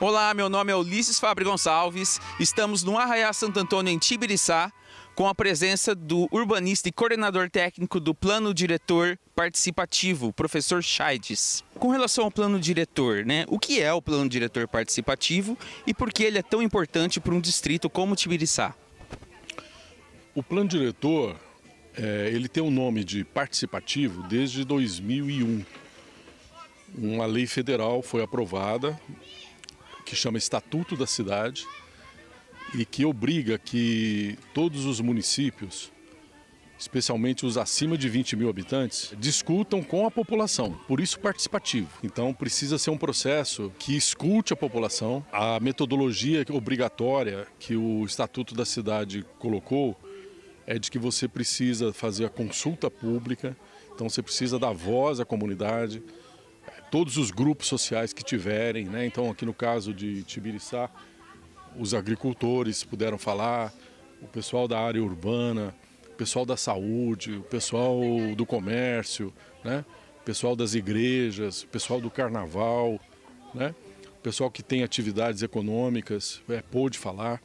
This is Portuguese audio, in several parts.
Olá, meu nome é Ulisses Fabre Gonçalves. Estamos no Arraiá Santo Antônio, em Tibiriçá, com a presença do urbanista e coordenador técnico do Plano Diretor Participativo, professor Chaides. Com relação ao Plano Diretor, o que é o Plano Diretor Participativo e por que ele é tão importante para um distrito como Tibiriçá? O Plano Diretor, ele tem o nome de participativo desde 2001. Uma lei federal foi aprovada, que chama Estatuto da Cidade, e que obriga que todos os municípios, especialmente os acima de 20 mil habitantes, discutam com a população, por isso participativo. Então precisa ser um processo que escute a população. A metodologia obrigatória que o Estatuto da Cidade colocou é de que você precisa fazer a consulta pública, então você precisa dar voz à comunidade, todos os grupos sociais que tiverem, Então aqui no caso de Tibiriçá, os agricultores puderam falar, o pessoal da área urbana, o pessoal da saúde, o pessoal do comércio, O pessoal das igrejas, o pessoal do carnaval, O pessoal que tem atividades econômicas, pôde falar.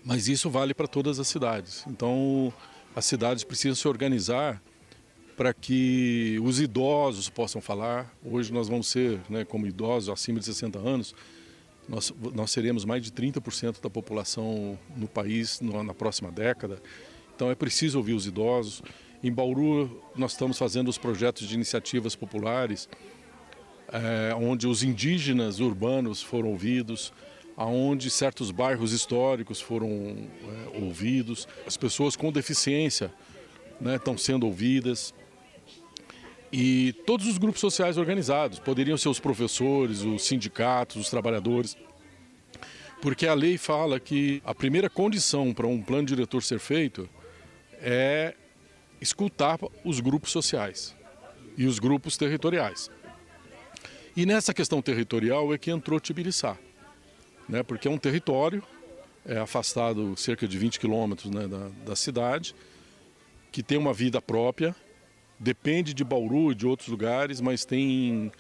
Mas isso vale para todas as cidades. Então as cidades precisam se organizar para que os idosos possam falar. Hoje nós vamos ser, como idosos acima de 60 anos, nós seremos mais de 30% da população no país na próxima década. Então é preciso ouvir os idosos. Em Bauru nós estamos fazendo os projetos de iniciativas populares, onde os indígenas urbanos foram ouvidos, onde certos bairros históricos foram ouvidos, as pessoas com deficiência estão sendo ouvidas. E todos os grupos sociais organizados, poderiam ser os professores, os sindicatos, os trabalhadores, porque a lei fala que a primeira condição para um plano diretor ser feito é escutar os grupos sociais e os grupos territoriais. E nessa questão territorial é que entrou Tibiriçá, porque é um território afastado cerca de 20 quilômetros da cidade, que tem uma vida própria. Depende de Bauru e de outros lugares, mas tem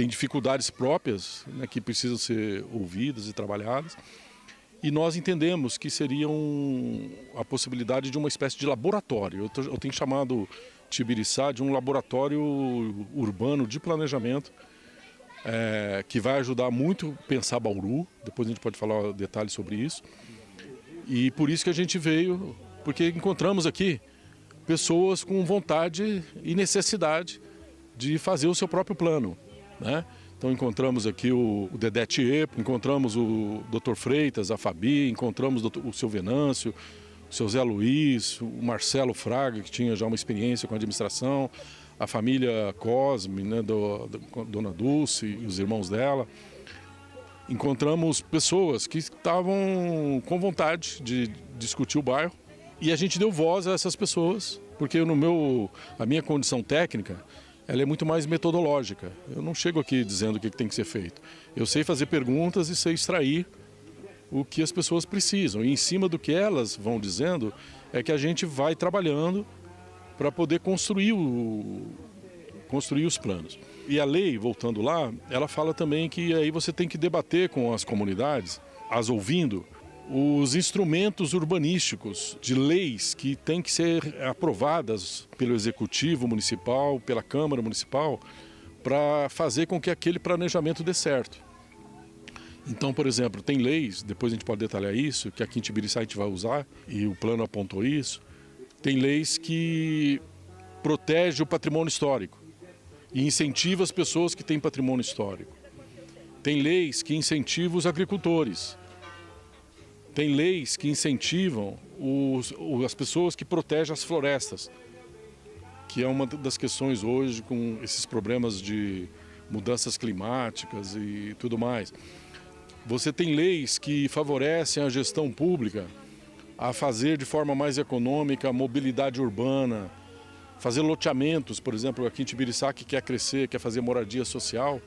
dificuldades próprias que precisam ser ouvidas e trabalhadas. E nós entendemos que seria a possibilidade de uma espécie de laboratório. Eu tenho chamado Tibiriçá de um laboratório urbano de planejamento, que vai ajudar muito a pensar Bauru. Depois a gente pode falar detalhes sobre isso. E por isso que a gente veio, porque encontramos aqui pessoas com vontade e necessidade de fazer o seu próprio plano, Então encontramos aqui o Dedé Tiepo, encontramos o Dr. Freitas, a Fabi, encontramos o seu Venâncio, o seu Zé Luiz, o Marcelo Fraga, que tinha já uma experiência com a administração, a família Cosme, Dona Dulce e os irmãos dela. Encontramos pessoas que estavam com vontade de discutir o bairro. E a gente deu voz a essas pessoas, porque a minha condição técnica, ela é muito mais metodológica. Eu não chego aqui dizendo o que tem que ser feito. Eu sei fazer perguntas e sei extrair o que as pessoas precisam. E em cima do que elas vão dizendo, é que a gente vai trabalhando para poder construir os planos. E a lei, voltando lá, ela fala também que aí você tem que debater com as comunidades, as ouvindo, os instrumentos urbanísticos de leis que têm que ser aprovadas pelo Executivo Municipal, pela Câmara Municipal, para fazer com que aquele planejamento dê certo. Então, por exemplo, tem leis, depois a gente pode detalhar isso, que aqui em Tibiriçá a gente vai usar, e o plano apontou isso, tem leis que protegem o patrimônio histórico e incentivam as pessoas que têm patrimônio histórico. Tem leis que incentivam os agricultores. Tem leis que incentivam as pessoas que protegem as florestas, que é uma das questões hoje com esses problemas de mudanças climáticas e tudo mais. Você tem leis que favorecem a gestão pública a fazer de forma mais econômica a mobilidade urbana, fazer loteamentos, por exemplo, aqui em Tibiriçá, que quer crescer, quer fazer moradia social.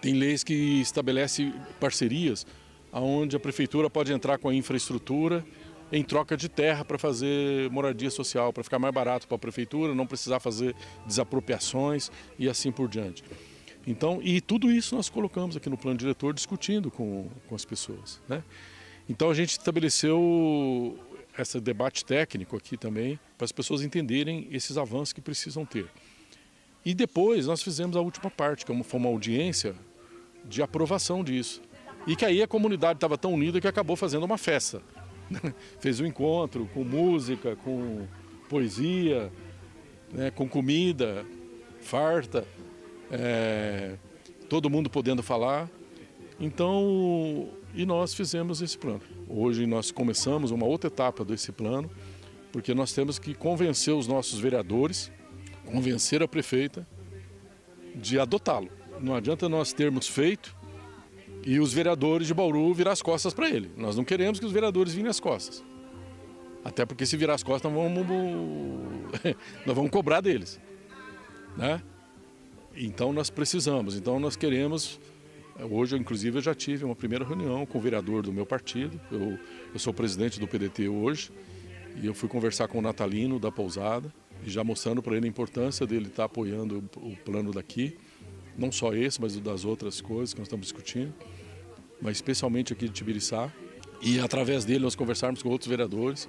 Tem leis que estabelecem parcerias onde a prefeitura pode entrar com a infraestrutura em troca de terra para fazer moradia social, para ficar mais barato para a prefeitura, não precisar fazer desapropriações e assim por diante. Então, e tudo isso nós colocamos aqui no plano diretor discutindo com as pessoas, né? Então a gente estabeleceu esse debate técnico aqui também para as pessoas entenderem esses avanços que precisam ter. E depois nós fizemos a última parte, que foi uma audiência de aprovação disso. E que aí a comunidade estava tão unida que acabou fazendo uma festa. Fez um encontro com música, com poesia, né, com comida farta, todo mundo podendo falar. Então, e nós fizemos esse plano. Hoje nós começamos uma outra etapa desse plano, porque nós temos que convencer os nossos vereadores, convencer a prefeita de adotá-lo. Não adianta nós termos feito e os vereadores de Bauru virar as costas para ele. Nós não queremos que os vereadores virem as costas. Até porque se virar as costas nós vamos cobrar deles, né? Então nós precisamos, então nós queremos. Hoje, inclusive, eu já tive uma primeira reunião com o vereador do meu partido. Eu sou presidente do PDT hoje e eu fui conversar com o Natalino da Pousada e já mostrando para ele a importância dele estar apoiando o plano daqui, não só esse, mas o das outras coisas que nós estamos discutindo, mas especialmente aqui de Tibiriçá. E através dele nós conversarmos com outros vereadores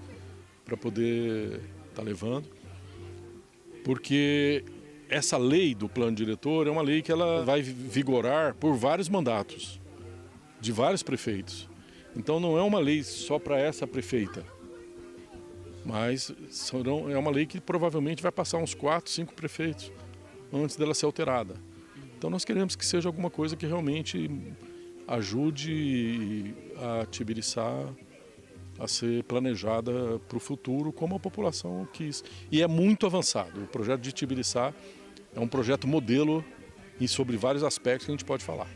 para poder estar levando, porque essa lei do plano diretor é uma lei que ela vai vigorar por vários mandatos, de vários prefeitos. Então não é uma lei só para essa prefeita, mas é uma lei que provavelmente vai passar uns 4, 5 prefeitos antes dela ser alterada. Então nós queremos que seja alguma coisa que realmente ajude a Tibiriçá a ser planejada para o futuro como a população quis. E é muito avançado. O projeto de Tibiriçá é um projeto modelo e sobre vários aspectos que a gente pode falar.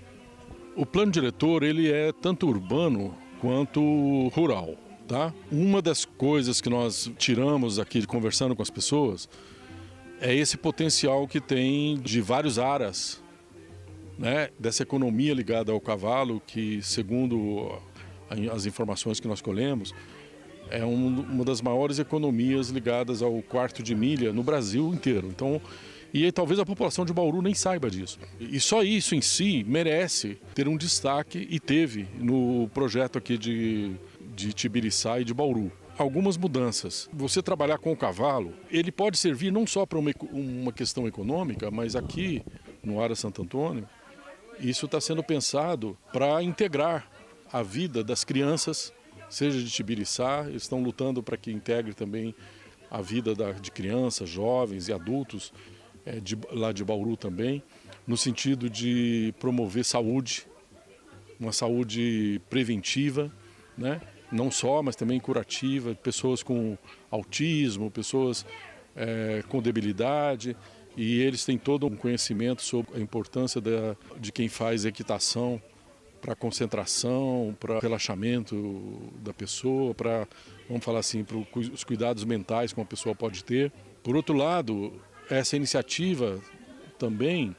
O plano diretor ele é tanto urbano quanto rural, tá? Uma das coisas que nós tiramos aqui conversando com as pessoas é esse potencial que tem de vários aras, né, dessa economia ligada ao cavalo, que segundo as informações que nós colhemos, é uma das maiores economias ligadas ao quarto de milha no Brasil inteiro. Então, e talvez a população de Bauru nem saiba disso. E só isso em si merece ter um destaque, e teve no projeto aqui de Tibiriçá e de Bauru. Algumas mudanças. Você trabalhar com o cavalo, ele pode servir não só para uma questão econômica, mas aqui no Ara Santo Antônio, isso está sendo pensado para integrar a vida das crianças, seja de Tibiriçá, eles estão lutando para que integre também a vida de crianças, jovens e adultos, lá de Bauru também, no sentido de promover saúde, uma saúde preventiva, né? Não só, mas também curativa, pessoas com autismo, pessoas com debilidade, e eles têm todo um conhecimento sobre a importância de quem faz equitação para concentração, para relaxamento da pessoa, para, vamos falar assim, para os cuidados mentais que uma pessoa pode ter. Por outro lado, essa iniciativa também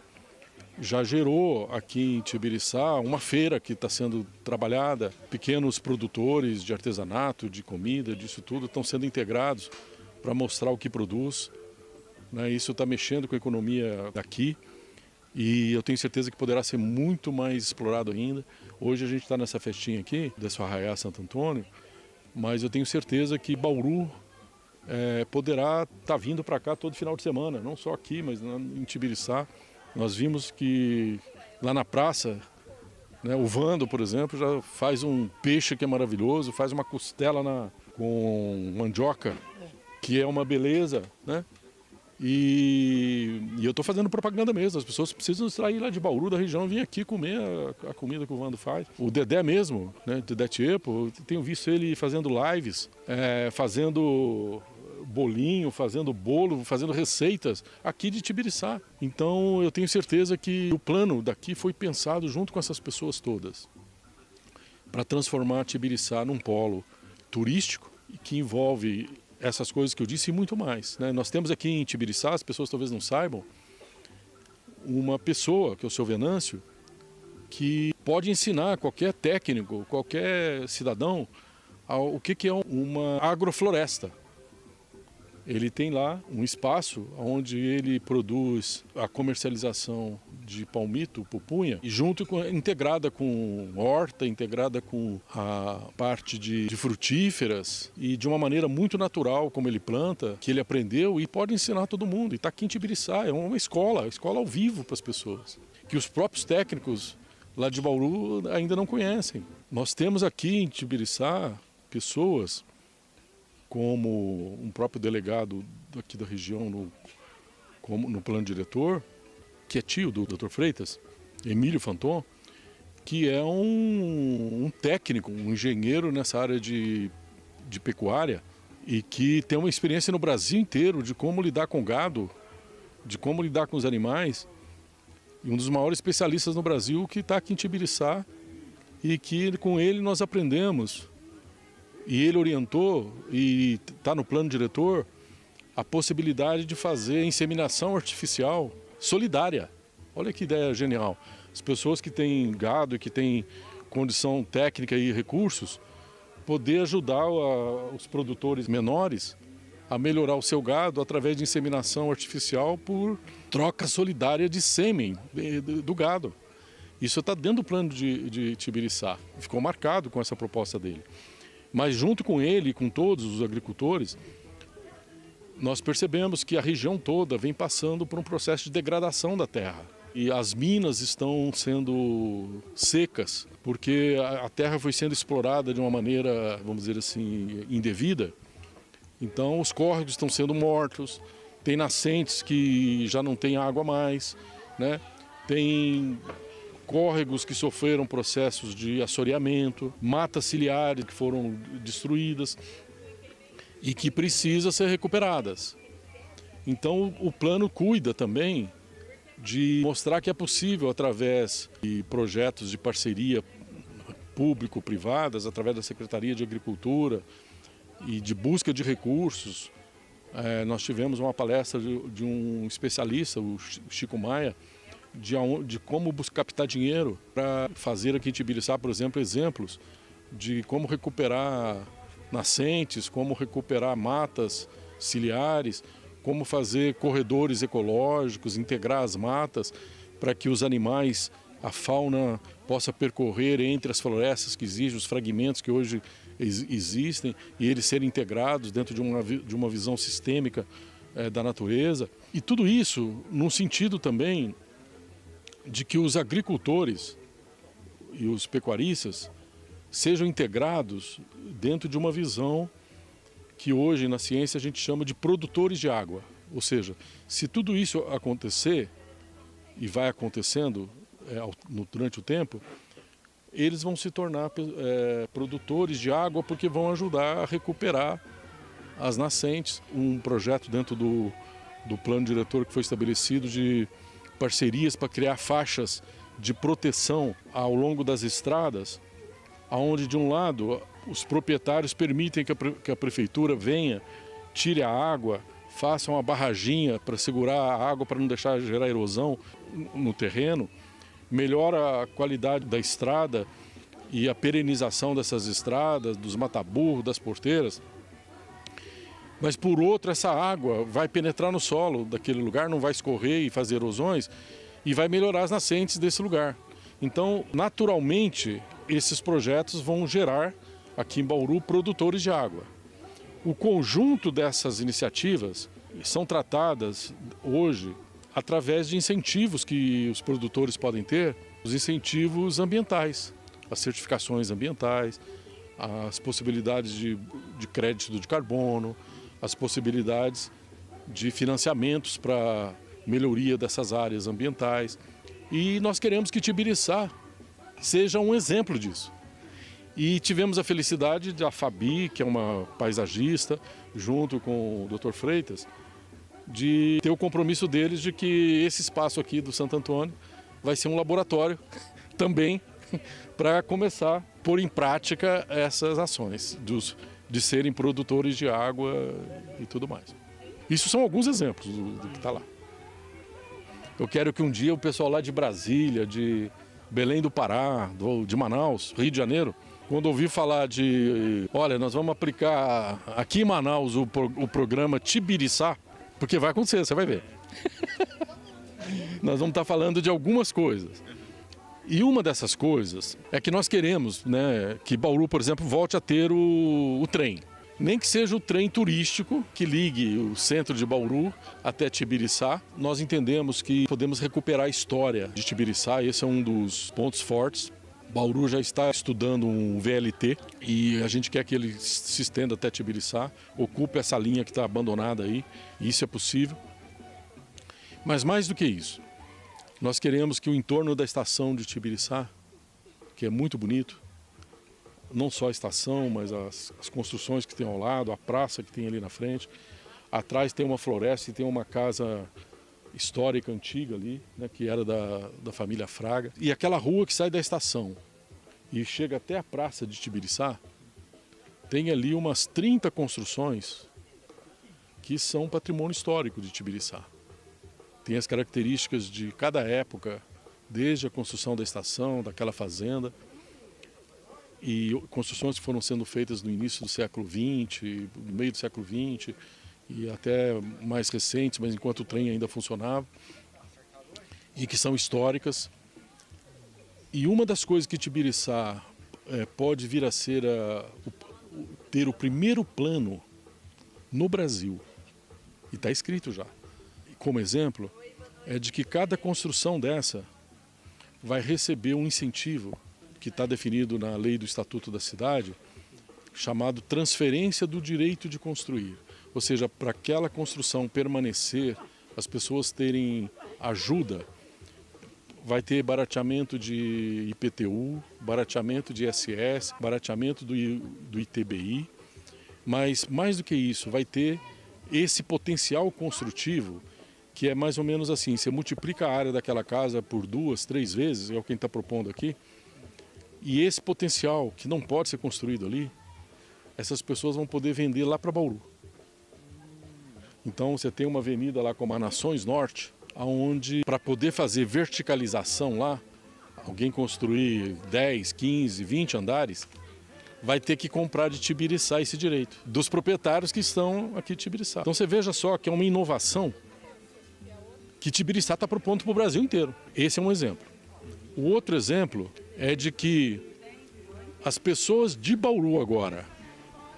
já gerou aqui em Tibiriçá uma feira que está sendo trabalhada. Pequenos produtores de artesanato, de comida, disso tudo, estão sendo integrados para mostrar o que produz, né? Isso está mexendo com a economia daqui e eu tenho certeza que poderá ser muito mais explorado ainda. Hoje a gente está nessa festinha aqui, desse Arraiá Santo Antônio, mas eu tenho certeza que Bauru poderá estar vindo para cá todo final de semana, não só aqui, mas em Tibiriçá. Nós vimos que lá na praça, né, o Vando, por exemplo, já faz um peixe que é maravilhoso, faz uma costela com mandioca, que é uma beleza, né? E eu estou fazendo propaganda mesmo, as pessoas precisam sair lá de Bauru, da região, vir aqui comer a comida que o Vando faz. O Dedé mesmo, né, Dedé Tiepo, eu tenho visto ele fazendo lives, fazendo bolinho, fazendo bolo, fazendo receitas aqui de Tibiriçá. Então eu tenho certeza que o plano daqui foi pensado junto com essas pessoas todas para transformar Tibiriçá num polo turístico que envolve essas coisas que eu disse e muito mais, né? Nós temos aqui em Tibiriçá, as pessoas talvez não saibam, uma pessoa, que é o seu Venâncio, que pode ensinar qualquer técnico, qualquer cidadão, o que é uma agrofloresta. Ele tem lá um espaço onde ele produz a comercialização de palmito, pupunha, e integrada com horta, integrada com a parte de frutíferas e de uma maneira muito natural como ele planta, que ele aprendeu e pode ensinar todo mundo. E está aqui em Tibiriçá, é uma escola ao vivo para as pessoas, que os próprios técnicos lá de Bauru ainda não conhecem. Nós temos aqui em Tibiriçá pessoas como um próprio delegado aqui da região no plano diretor, que é tio do Dr. Freitas, Emílio Fanton, que é um técnico, um engenheiro nessa área de pecuária e que tem uma experiência no Brasil inteiro de como lidar com gado, de como lidar com os animais, e um dos maiores especialistas no Brasil que está aqui em Tibiriçá e que com ele nós aprendemos. E ele orientou, e está no plano diretor, a possibilidade de fazer inseminação artificial solidária. Olha que ideia genial. As pessoas que têm gado e que têm condição técnica e recursos, poder ajudar os produtores menores a melhorar o seu gado através de inseminação artificial por troca solidária de sêmen do gado. Isso está dentro do plano de Tibiriçá. Ficou marcado com essa proposta dele. Mas junto com ele e com todos os agricultores, nós percebemos que a região toda vem passando por um processo de degradação da terra. E as minas estão sendo secas, porque a terra foi sendo explorada de uma maneira, vamos dizer assim, indevida. Então os córregos estão sendo mortos, tem nascentes que já não tem água mais, né? Tem córregos que sofreram processos de assoreamento, matas ciliares que foram destruídas e que precisam ser recuperadas. Então o plano cuida também de mostrar que é possível, através de projetos de parceria público-privadas, através da Secretaria de Agricultura e de busca de recursos. Nós tivemos uma palestra de um especialista, o Chico Maia, de como captar dinheiro para fazer aqui em Tibiriçá, por exemplo, exemplos de como recuperar nascentes, como recuperar matas ciliares, como fazer corredores ecológicos, integrar as matas para que os animais, a fauna possa percorrer entre as florestas que existem, os fragmentos que hoje existem, e eles serem integrados dentro de uma visão sistêmica da natureza. E tudo isso num sentido também de que os agricultores e os pecuaristas sejam integrados dentro de uma visão que hoje na ciência a gente chama de produtores de água. Ou seja, se tudo isso acontecer, e vai acontecendo durante o tempo, eles vão se tornar produtores de água porque vão ajudar a recuperar as nascentes. Um projeto dentro do plano diretor que foi estabelecido de parcerias para criar faixas de proteção ao longo das estradas, onde de um lado os proprietários permitem que a prefeitura venha, tire a água, faça uma barraginha para segurar a água para não deixar gerar erosão no terreno, melhora a qualidade da estrada e a perenização dessas estradas, dos mataburros, das porteiras. Mas, por outro, essa água vai penetrar no solo daquele lugar, não vai escorrer e fazer erosões, e vai melhorar as nascentes desse lugar. Então, naturalmente, esses projetos vão gerar, aqui em Bauru, produtores de água. O conjunto dessas iniciativas são tratadas hoje através de incentivos que os produtores podem ter, os incentivos ambientais, as certificações ambientais, as possibilidades de crédito de carbono, as possibilidades de financiamentos para melhoria dessas áreas ambientais. E nós queremos que Tibiriçá seja um exemplo disso. E tivemos a felicidade da Fabi, que é uma paisagista, junto com o Dr. Freitas, de ter o compromisso deles de que esse espaço aqui do Santo Antônio vai ser um laboratório também para começar a pôr em prática essas ações de serem produtores de água e tudo mais. Isso são alguns exemplos do que está lá. Eu quero que um dia o pessoal lá de Brasília, de Belém do Pará, de Manaus, Rio de Janeiro, Quando ouvi falar de, olha, nós vamos aplicar aqui em Manaus o programa Tibiriçá, porque vai acontecer, você vai ver. Nós vamos estar falando de algumas coisas. E uma dessas coisas é que nós queremos, né, que Bauru, por exemplo, volte a ter o trem. Nem que seja o trem turístico que ligue o centro de Bauru até Tibiriçá. Nós entendemos que podemos recuperar a história de Tibiriçá, esse é um dos pontos fortes. Bauru já está estudando um VLT e a gente quer que ele se estenda até Tibiriçá, ocupe essa linha que está abandonada aí, e isso é possível. Mas mais do que isso, nós queremos que o entorno da estação de Tibiriçá, que é muito bonito, não só a estação, mas as construções que tem ao lado, a praça que tem ali na frente, atrás tem uma floresta e tem uma casa histórica antiga ali, né, que era da família Fraga. E aquela rua que sai da estação e chega até a praça de Tibiriçá, tem ali umas 30 construções que são patrimônio histórico de Tibiriçá. Tem as características de cada época, desde a construção da estação, daquela fazenda, e construções que foram sendo feitas no início do século XX, no meio do século XX, e até mais recentes, mas enquanto o trem ainda funcionava, e que são históricas. E uma das coisas que Tibiriçá pode vir a ser ter o primeiro plano no Brasil, e está escrito já, como exemplo, é de que cada construção dessa vai receber um incentivo que está definido na lei do Estatuto da Cidade, chamado transferência do direito de construir. Ou seja, para aquela construção permanecer, as pessoas terem ajuda, vai ter barateamento de IPTU, barateamento de ISS, barateamento do ITBI, mas mais do que isso, vai ter esse potencial construtivo que é mais ou menos assim, você multiplica a área daquela casa por 2, 3 vezes, é o que a gente está propondo aqui, e esse potencial que não pode ser construído ali, essas pessoas vão poder vender lá para Bauru. Então você tem uma avenida lá como a Nações Norte, onde para poder fazer verticalização lá, alguém construir 10, 15, 20 andares, vai ter que comprar de Tibiriçá esse direito, dos proprietários que estão aqui de Tibiriçá. Então você veja só que é uma inovação que Tibiriçá está propondo para o Brasil inteiro. Esse é um exemplo. O outro exemplo é de que as pessoas de Bauru agora,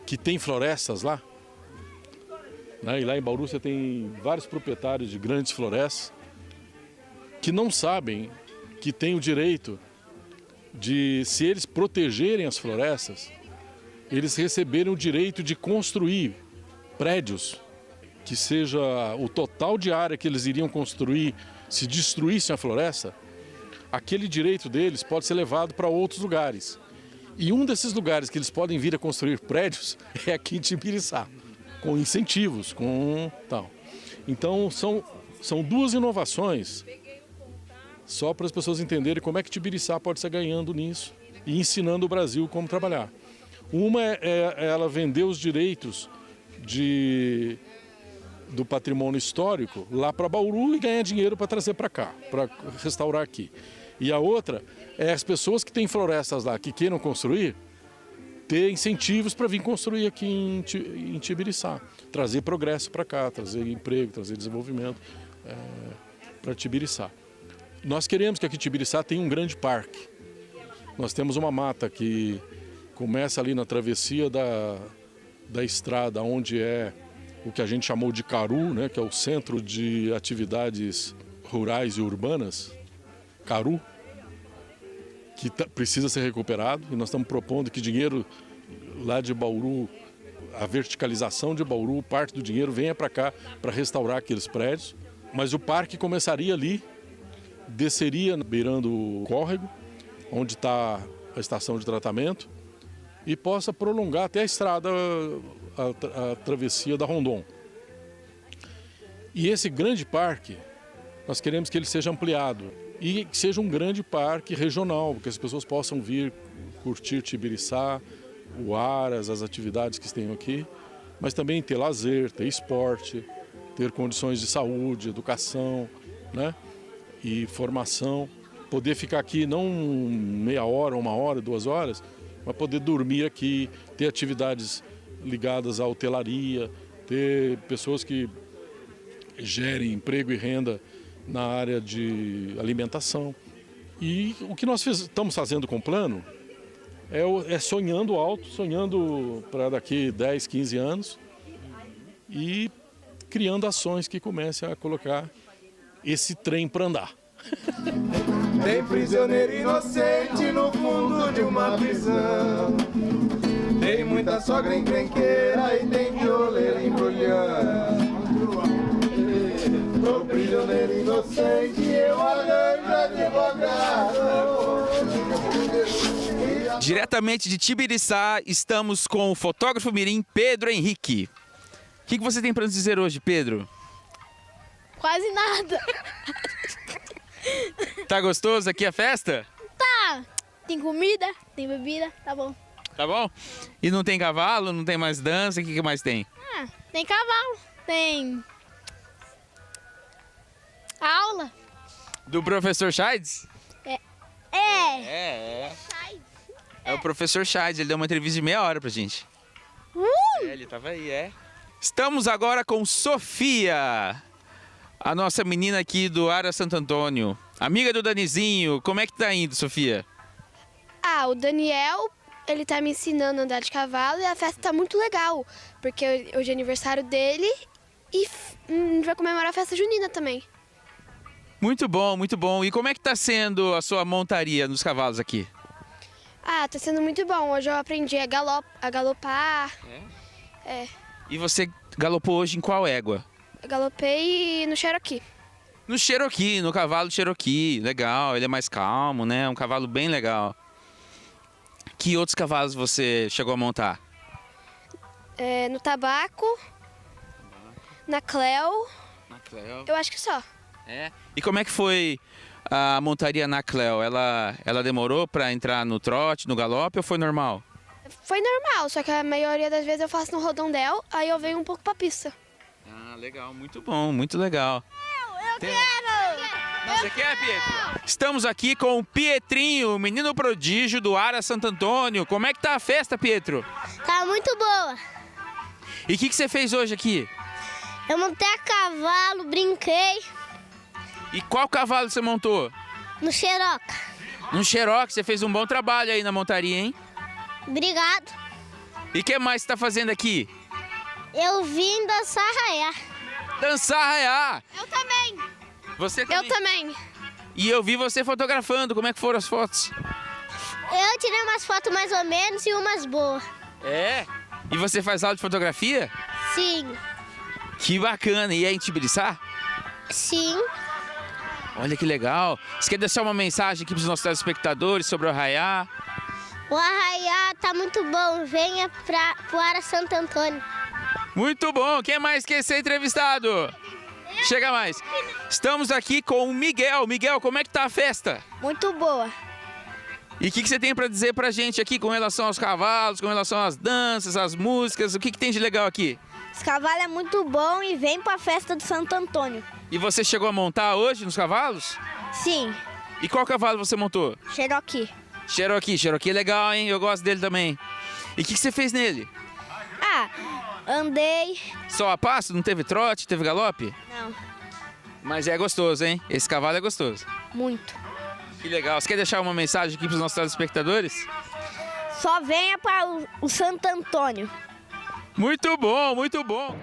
que tem florestas lá, né, e lá em Bauru você tem vários proprietários de grandes florestas, que não sabem que têm o direito de, se eles protegerem as florestas, eles receberem o direito de construir prédios que seja o total de área que eles iriam construir se destruíssem a floresta, aquele direito deles pode ser levado para outros lugares. E um desses lugares que eles podem vir a construir prédios é aqui em Tibiriçá, com incentivos, com tal. Então são duas inovações, só para as pessoas entenderem como é que Tibiriçá pode estar ganhando nisso e ensinando o Brasil como trabalhar. Uma é ela vender os direitos do patrimônio histórico lá para Bauru e ganhar dinheiro para trazer para cá, para restaurar aqui. E a outra é as pessoas que têm florestas lá, que queiram construir, ter incentivos para vir construir aqui em Tibiriçá, trazer progresso para cá, trazer emprego, trazer desenvolvimento para Tibiriçá. Nós queremos que aqui Tibiriçá tenha um grande parque. Nós temos uma mata que começa ali na travessia da estrada, onde é o que a gente chamou de CARU, né, que é o Centro de Atividades Rurais e Urbanas, CARU, que precisa ser recuperado, e nós estamos propondo que dinheiro lá de Bauru, a verticalização de Bauru, parte do dinheiro venha para cá para restaurar aqueles prédios, mas o parque começaria ali, desceria beirando o córrego, onde está a estação de tratamento, e possa prolongar até a estrada, a travessia da Rondon. E esse grande parque, nós queremos que ele seja ampliado e que seja um grande parque regional, que as pessoas possam vir curtir Tibiriçá, o Aras, as atividades que tenham aqui, mas também ter lazer, ter esporte, ter condições de saúde, educação, né? E formação. Poder ficar aqui não meia hora, 1 hora, 2 horas, mas poder dormir aqui, ter atividades ligadas à hotelaria, ter pessoas que gerem emprego e renda na área de alimentação. E o que nós estamos fazendo com o plano é sonhando alto, sonhando para daqui 10, 15 anos e criando ações que comecem a colocar esse trem para andar. Tem prisioneiro inocente no fundo de uma prisão. Tem muita sogra encrenqueira e tem violeiro embrulhando. Pro prisioneiro inocente eu arranjo advogado. Diretamente de Tibiriçá, estamos com o fotógrafo mirim Pedro Henrique. O que você tem para nos dizer hoje, Pedro? Quase nada. Tá gostoso aqui a festa? Tá. Tem comida, tem bebida, tá bom. Tá bom? E não tem cavalo, não tem mais dança, o que mais tem? Ah, tem cavalo, tem aula. Do professor Chaides? É o professor Chaides, ele deu uma entrevista de meia hora pra gente. Ele tava aí, Estamos agora com Sofia, a nossa menina aqui do Ara Santo Antônio, amiga do Danizinho. Como é que tá indo, Sofia? O Daniel, ele tá me ensinando a andar de cavalo e a festa tá muito legal, porque hoje é aniversário dele e a gente vai comemorar a festa junina também. Muito bom, muito bom. E como é que tá sendo a sua montaria nos cavalos aqui? Tá sendo muito bom. Hoje eu aprendi a galopar. E você galopou hoje em qual égua? Eu galopei no Cherokee. No Cherokee, no cavalo Cherokee. Legal, ele é mais calmo, né? Um cavalo bem legal. Que outros cavalos você chegou a montar? No Tabaco, na Cleo, Na Cleo. eu acho que só. E como é que foi a montaria na Cleo? Ela demorou para entrar no trote, no galope ou foi normal? Foi normal, só que a maioria das vezes eu faço no rodondel, aí eu venho um pouco pra pista. Legal, muito bom, muito legal. Eu quero! Você quer, Pietro? Estamos aqui com o Pietrinho, o menino prodígio do Ara Santo Antônio. Como é que tá a festa, Pietro? Tá muito boa. E o que você fez hoje aqui? Eu montei a cavalo, brinquei E qual cavalo você montou? no Xeroca. No Cherokee, você fez um bom trabalho aí na montaria, hein? Obrigado. E o que mais você tá fazendo aqui? Eu vim dançar arraiar. Dançar arraiar. Eu também. Você também? Eu também. E eu vi você fotografando, como é que foram as fotos? Eu tirei umas fotos mais ou menos e umas boas. E você faz aula de fotografia? Sim. Que bacana, e é em Tibiriçá? Sim. Olha que legal. Você quer deixar uma mensagem aqui para os nossos telespectadores sobre o arraiá? O arraiá tá muito bom. Venha pro Ara Santo Antônio. Muito bom. Quem mais quer ser entrevistado? Chega mais. Estamos aqui com o Miguel. Miguel, como é que tá a festa? Muito boa. E o que você tem para dizer pra gente aqui com relação aos cavalos, com relação às danças, às músicas? O que tem de legal aqui? Esse cavalo é muito bom e vem pra festa do Santo Antônio. E você chegou a montar hoje nos cavalos? Sim. E qual cavalo você montou? Cherokee. Cherokee é legal, hein? Eu gosto dele também. E o que você fez nele? Andei. Só a passo? Não teve trote? Teve galope? Não. Mas é gostoso, hein? Esse cavalo é gostoso. Muito. Que legal. Você quer deixar uma mensagem aqui para os nossos telespectadores? Só venha para o Santo Antônio. Muito bom, muito bom.